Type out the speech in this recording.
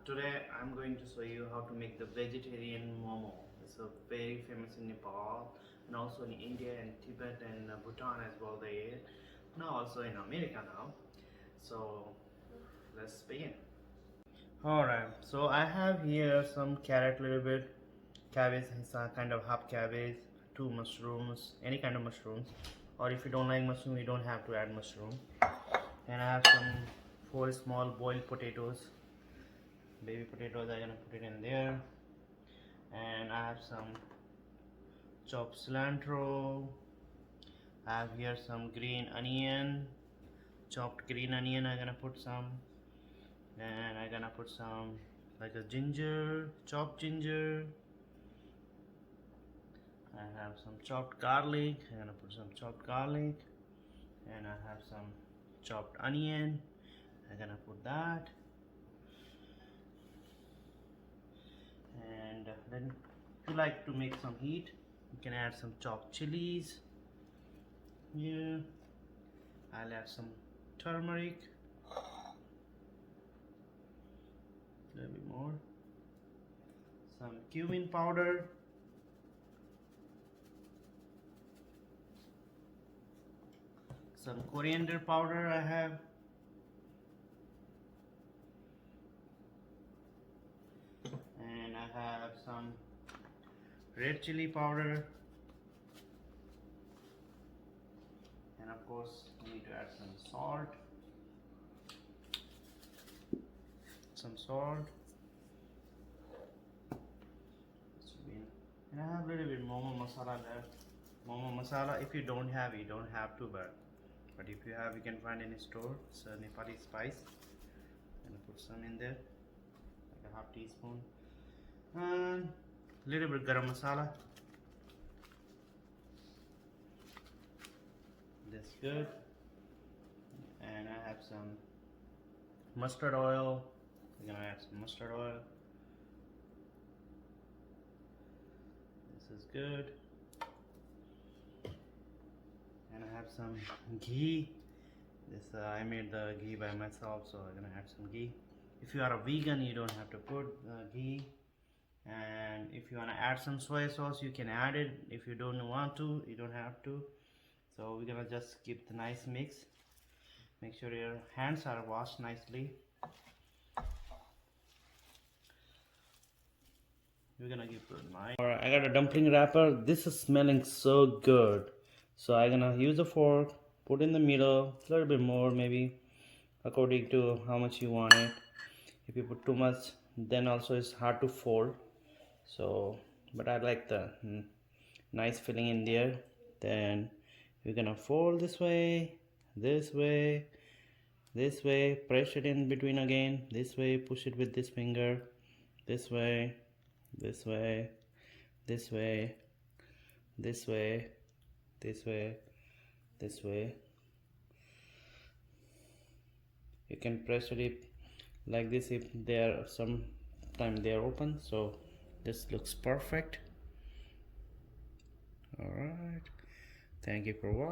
Today I'm going to show you how to make the vegetarian MoMo. It's a very famous in Nepal and also in India and Tibet and Bhutan as well. They now also in America now. So let's begin. Alright, so I have here some carrot, little bit cabbage, it's a kind of half cabbage, 2 mushrooms, any kind of mushrooms, or if you don't like mushroom you don't have to add mushroom. And I have some 4 small boiled potatoes, baby potatoes. I'm gonna put it in there. And I have some chopped cilantro. I have here some green onion, chopped green onion. I'm gonna put some, and I'm gonna put some like a ginger, chopped ginger. I have some chopped garlic. I'm gonna put some chopped garlic, and I have some chopped onion. I'm gonna put that. And then if you like to make some heat, you can add some chopped chilies here. I'll add some turmeric, a little bit more, some cumin powder, some coriander powder I have, and I have some red chili powder, and of course you need to add some salt, and I have a little bit MoMo masala left. MoMo masala, if you don't have, you don't have to, but if you have, you can find in a store. It's a Nepali spice, and put some in there, like a half teaspoon, and a little bit garam masala. That's good. And I have some mustard oil. I'm gonna add some mustard oil. This is good. And I have some ghee. This I made the ghee by myself, so I'm gonna add some ghee. If you are a vegan, you don't have to put ghee. And if you want to add some soy sauce, you can add it. If you don't want to, you don't have to. So we're gonna just keep the nice mix. Make sure your hands are washed nicely. We're gonna give it a knife. Alright, I got a dumpling wrapper. This is smelling so good. So I'm gonna use a fork, put in the middle, a little bit more maybe, according to how much you want it. If you put too much, then also it's hard to fold. So, but I like the nice filling in there. Then we're gonna fold this way, this way, this way, press it in between again, this way, push it with this finger, this way, this way, this way, this way, this way, this way. You can press it like this if they are sometime they are open. So this looks perfect. All right, thank you for watching.